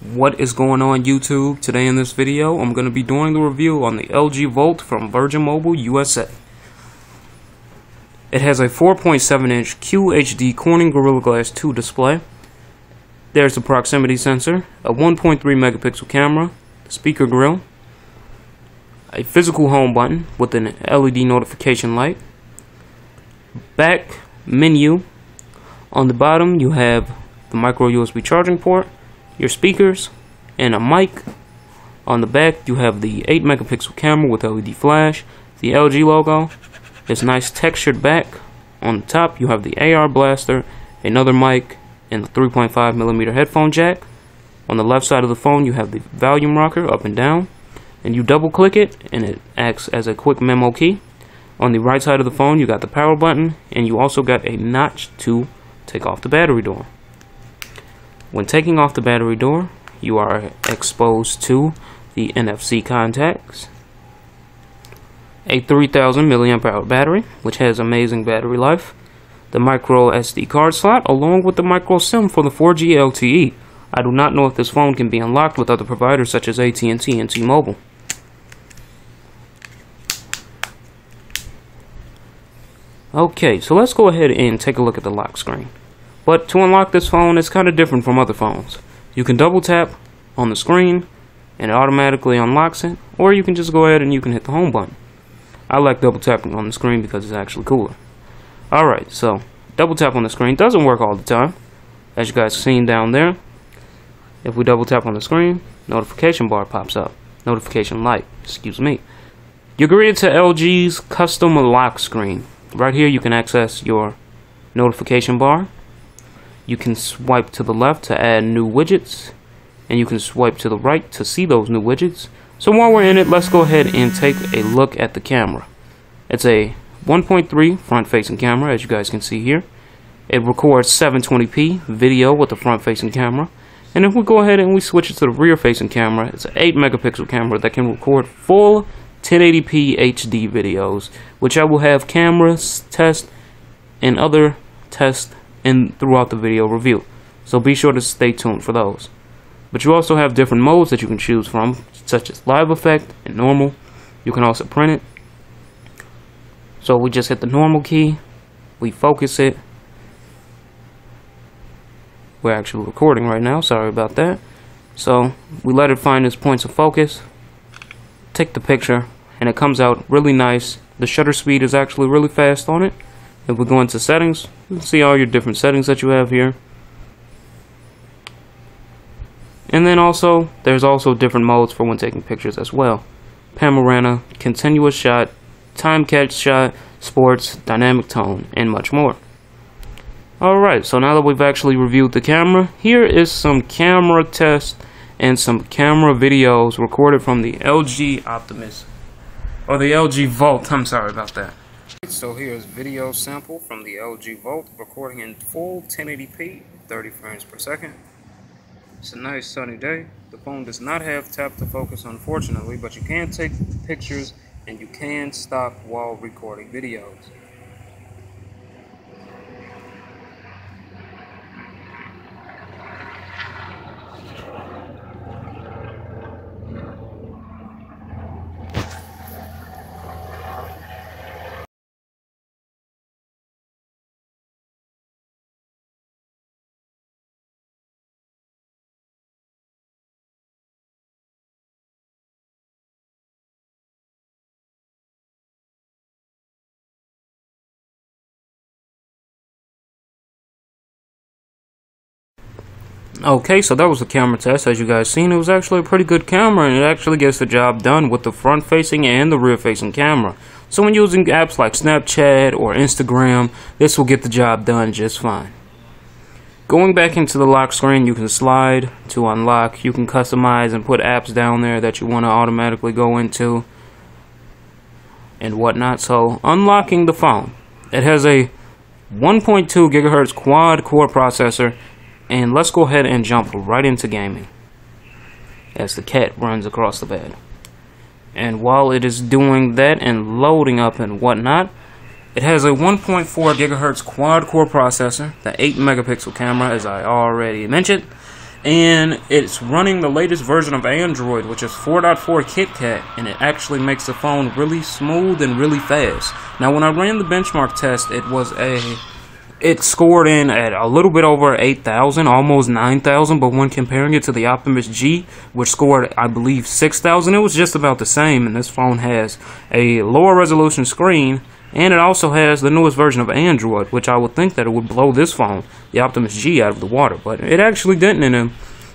What is going on YouTube? Today in this video I'm going to be doing the review on the LG Volt from Virgin Mobile USA. It has a 4.7 inch QHD Corning Gorilla Glass 2 display. There's a proximity sensor, a 1.3 megapixel camera, speaker grill, a physical home button with an LED notification light, back menu. On the bottom you have the micro USB charging port, your speakers, and a mic. On the back you have the 8 megapixel camera with LED flash, the LG logo, this nice textured back. On the top you have the AR blaster, another mic, and the 3.5mm headphone jack. On the left side of the phone you have the volume rocker up and down, and you double click it and it acts as a quick memo key. On the right side of the phone you got the power button, and you also got a notch to take off the battery door. When taking off the battery door, you are exposed to the NFC contacts, a 3000 milliamp hour battery, which has amazing battery life, the micro SD card slot, along with the micro SIM for the 4G LTE. I do not know if this phone can be unlocked with other providers such as AT&T and T-Mobile. Okay, so let's go ahead and take a look at the lock screen. But to unlock this phone, it's kind of different from other phones. You can double tap on the screen and it automatically unlocks it, or you can just go ahead and you can hit the home button. I like double tapping on the screen because it's actually cooler. Alright, so double tap on the screen doesn't work all the time, as you guys seen down there. If we double tap on the screen, notification bar pops up. Notification light, excuse me. You're greeted to LG's custom lock screen. Right here you can access your notification bar. You can swipe to the left to add new widgets, and you can swipe to the right to see those new widgets. So while we're in it, let's go ahead and take a look at the camera. It's a 1.3 front-facing camera, as you guys can see here. It records 720p video with the front-facing camera. And if we go ahead and we switch it to the rear-facing camera, it's an 8 megapixel camera that can record full 1080p HD videos, which I will have cameras test and other tests throughout the video review, so be sure to stay tuned for those. But you also have different modes that you can choose from, such as live effect and normal. You can also print it. So we just hit the normal key, we focus it. We're actually recording right now, sorry about that. So we let it find its points of focus, take the picture, and it comes out really nice. The shutter speed is actually really fast on it. If we go into settings, you can see all your different settings that you have here. And then also, there's also different modes for when taking pictures as well. Panorama, continuous shot, time catch shot, sports, dynamic tone, and much more. Alright, so now that we've actually reviewed the camera, here is some camera tests and some camera videos recorded from the LG Optimus, or the LG Volt, I'm sorry about that. So here's video sample from the LG Volt, recording in full 1080p, 30 frames per second. It's a nice sunny day. The phone does not have tap to focus, unfortunately, but you can take pictures and you can stop while recording videos. Okay, so that was the camera test. As you guys seen, it was actually a pretty good camera, and it actually gets the job done with the front facing and the rear facing camera. So when using apps like Snapchat or Instagram, this will get the job done just fine. Going back into the lock screen, you can slide to unlock. You can customize and put apps down there that you want to automatically go into and whatnot. So unlocking the phone, it has a 1.2 gigahertz quad core processor. And let's go ahead and jump right into gaming as the cat runs across the bed. And while it is doing that and loading up and whatnot, It has a 1.4 gigahertz quad-core processor, the 8 megapixel camera as I already mentioned, and it's running the latest version of Android, which is 4.4 KitKat, and it actually makes the phone really smooth and really fast. Now, when I ran the benchmark test, it scored in at a little bit over 8,000, almost 9,000, but when comparing it to the Optimus G, which scored, I believe, 6,000, it was just about the same. And this phone has a lower resolution screen, and it also has the newest version of Android, which I would think that it would blow this phone, the Optimus G, out of the water, but it actually didn't. And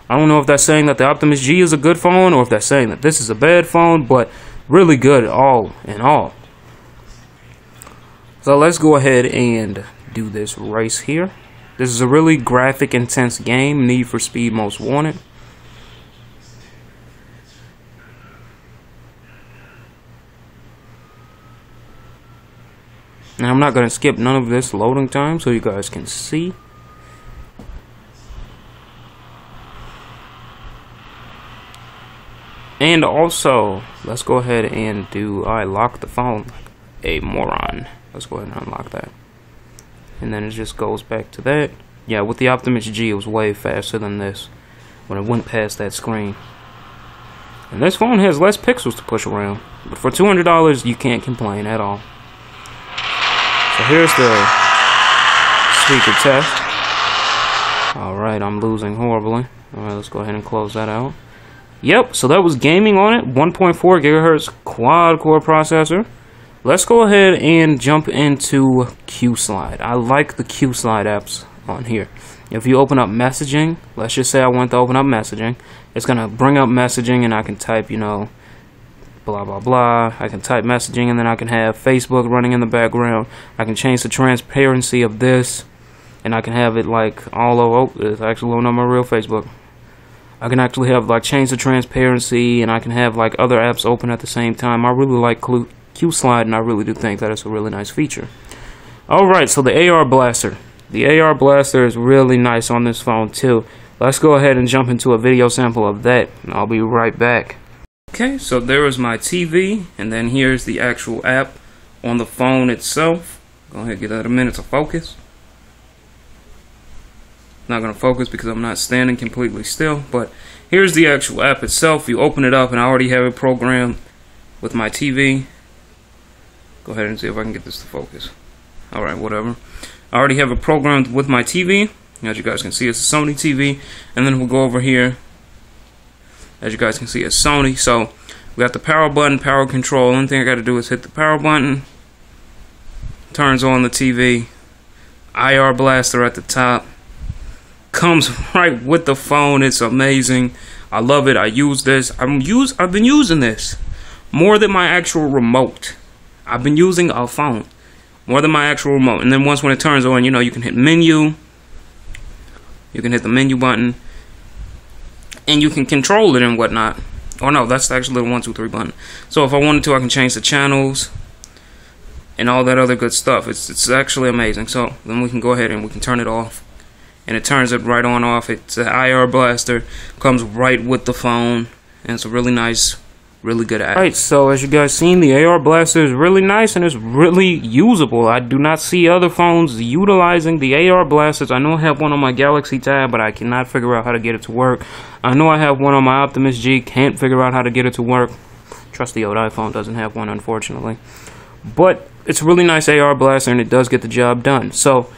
I don't know if that's saying that the Optimus G is a good phone, or if that's saying that this is a bad phone, but really good all in all. So let's go ahead and do this race here. This is a really graphic intense game, Need for Speed Most Wanted. Now I'm not going to skip none of this loading time so you guys can see. And also, let's go ahead and I lock the phone like a moron. Let's go ahead and unlock that. And then it just goes back to that. Yeah, with the Optimus G, it was way faster than this when it went past that screen. And this phone has less pixels to push around. But for $200, you can't complain at all. So here's the speaker test. Alright, I'm losing horribly. Alright, let's go ahead and close that out. Yep, so that was gaming on it. 1.4 gigahertz quad-core processor. Let's go ahead and jump into QSlide. I like the QSlide apps on here. If you open up messaging, let's just say I want to open up messaging, it's going to bring up messaging and I can type, you know, blah blah blah. I can type messaging and then I can have Facebook running in the background. I can change the transparency of this and I can have it like all over. It's actually loading on my real Facebook. I can actually have like change the transparency and I can have like other apps open at the same time. I really like QSlide, and I really do think that it's a really nice feature. Alright, so the AR Blaster. The AR Blaster is really nice on this phone too. Let's go ahead and jump into a video sample of that, and I'll be right back. Okay, so there is my TV, and then here's the actual app on the phone itself. Go ahead and give that a minute to focus. Not going to focus because I'm not standing completely still, but here's the actual app itself. You open it up, and I already have it programmed with my TV. Go ahead and see if I can get this to focus. Alright, whatever. I already have it programmed with my TV. As you guys can see, it's a Sony TV. And then we'll go over here. As you guys can see, it's Sony. So, we got the power button, power control. Only thing I got to do is hit the power button. Turns on the TV. IR Blaster at the top. Comes right with the phone. It's amazing. I love it. I use this. I've been using this more than my actual remote. I've been using a phone more than my actual remote. And then once when it turns on, you know, you can hit menu. You can hit the menu button. And you can control it and whatnot. Oh no, that's actually the 1, 2, 3 button. So if I wanted to, I can change the channels and all that other good stuff. It's actually amazing. So then we can go ahead and we can turn it off. And it turns it right on off. It's an IR Blaster. Comes right with the phone. And it's a really nice, really good app. Alright, so as you guys seen, the AR Blaster is really nice and it's really usable. I do not see other phones utilizing the AR Blasters. I know I have one on my Galaxy Tab, but I cannot figure out how to get it to work. I know I have one on my Optimus G, can't figure out how to get it to work. Trusty old iPhone doesn't have one, unfortunately. But it's a really nice AR Blaster and it does get the job done. So,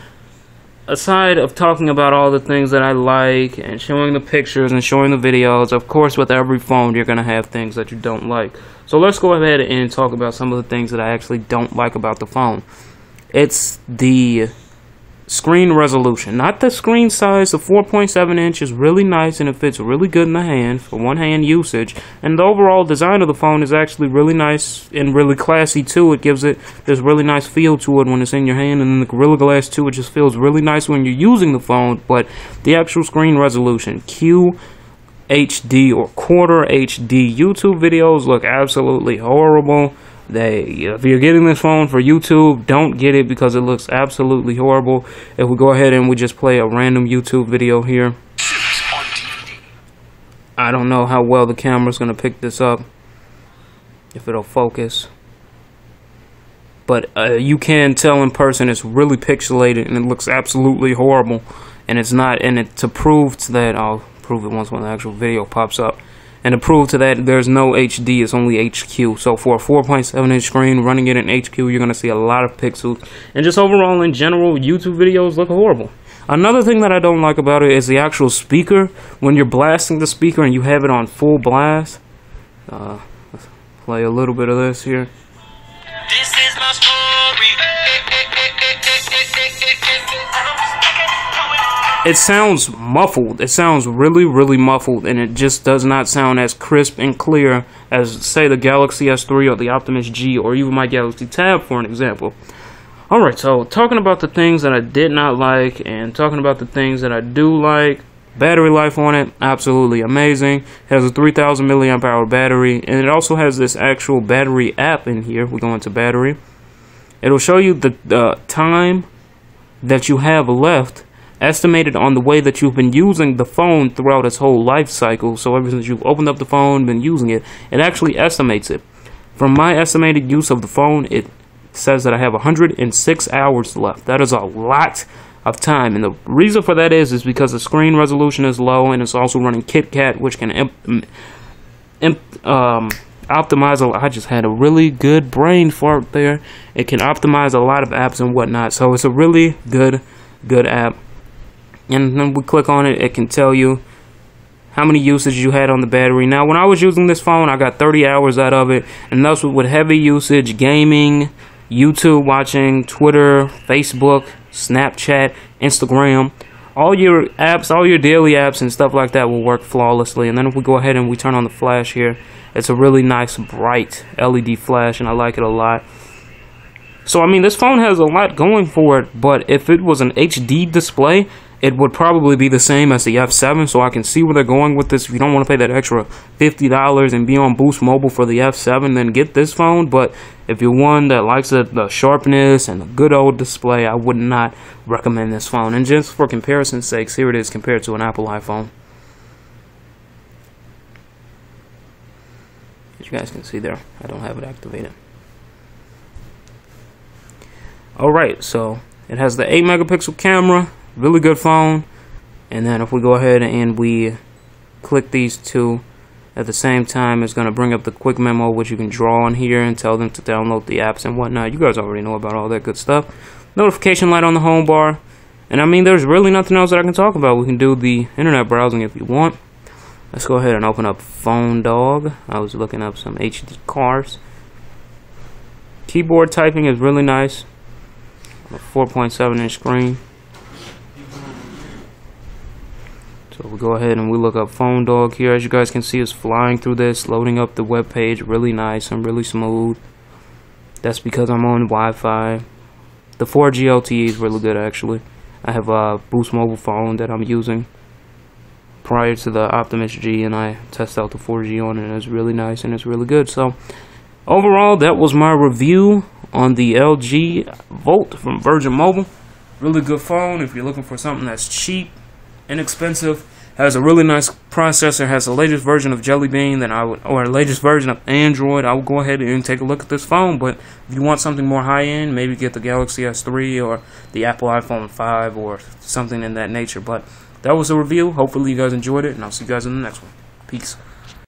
aside of talking about all the things that I like and showing the pictures and showing the videos, of course with every phone you're going to have things that you don't like. So let's go ahead and talk about some of the things that I actually don't like about the phone. It's the screen resolution. Not the screen size. The 4.7 inch is really nice and it fits really good in the hand for one-hand usage. And the overall design of the phone is actually really nice and really classy too. It gives it this really nice feel to it when it's in your hand. And then the Gorilla Glass 2, it just feels really nice when you're using the phone. But the actual screen resolution, QHD or quarter HD YouTube videos look absolutely horrible. If you're getting this phone for YouTube, don't get it because it looks absolutely horrible. If we go ahead and we just play a random YouTube video here, I don't know how well the camera's gonna pick this up, if it'll focus, but you can tell in person it's really pixelated and it looks absolutely horrible. And it's not, and to prove that, I'll prove it once when the actual video pops up. And to prove to that, there's no HD, it's only HQ. So for a 4.7-inch screen, running it in HQ, you're going to see a lot of pixels. And just overall, in general, YouTube videos look horrible. Another thing that I don't like about it is the actual speaker. When you're blasting the speaker and you have it on full blast. Let's play a little bit of this here. This is my story. It sounds muffled. It sounds really, really muffled, and it just does not sound as crisp and clear as, say, the Galaxy S3 or the Optimus G or even my Galaxy Tab, for an example. Alright, so talking about the things that I did not like and talking about the things that I do like. Battery life on it, absolutely amazing. It has a 3000 milliamp hour battery, and it also has this actual battery app in here. We go into battery. It'll show you the time that you have left, estimated on the way that you've been using the phone throughout its whole life cycle. So ever since you've opened up the phone, been using it, it actually estimates it. From my estimated use of the phone, it says that I have 106 hours left. That is a lot of time, and the reason for that is because the screen resolution is low, and it's also running KitKat, which can optimize I just had a really good brain fart there. It can optimize a lot of apps and whatnot, so it's a really good app. And then we click on it, it can tell you how many usage you had on the battery. Now, when I was using this phone, I got 30 hours out of it, and that's with heavy usage, gaming, YouTube watching, Twitter, Facebook, Snapchat, Instagram. All your apps, all your daily apps and stuff like that will work flawlessly. And then if we go ahead and we turn on the flash here, it's a really nice bright LED flash, and I like it a lot. So I mean, this phone has a lot going for it, but if it was an HD display, it would probably be the same as the F7, so I can see where they're going with this. If you don't want to pay that extra $50 and be on Boost Mobile for the F7, then get this phone. But if you're one that likes the sharpness and the good old display, I would not recommend this phone. And just for comparison's sake, here it is compared to an Apple iPhone. As you guys can see there, I don't have it activated. Alright, so it has the 8 megapixel camera. Really good phone. And then if we go ahead and we click these two at the same time, it's going to bring up the quick memo, which you can draw on here and tell them to download the apps and whatnot. You guys already know about all that good stuff. Notification light on the home bar. And I mean, there's really nothing else that I can talk about. We can do the internet browsing if you want. Let's go ahead and open up Phone Dog. I was looking up some HD cars. Keyboard typing is really nice on a 4.7-inch screen. So we'll go ahead and we look up Phone Dog here. As you guys can see, it's flying through this, loading up the web page really nice and really smooth. That's because I'm on Wi-Fi. The 4G LTE is really good, actually. I have a Boost Mobile phone that I'm using prior to the Optimus G, and I test out the 4G on it, and it's really nice and it's really good. So overall, that was my review on the LG Volt from Virgin Mobile. Really good phone if you're looking for something that's cheap, inexpensive, has a really nice processor, has the latest version of Jelly Bean, then or the latest version of Android. I will go ahead and take a look at this phone. But if you want something more high-end, maybe get the Galaxy S3 or the Apple iPhone 5 or something in that nature. But that was a review. Hopefully you guys enjoyed it, and I'll see you guys in the next one. Peace.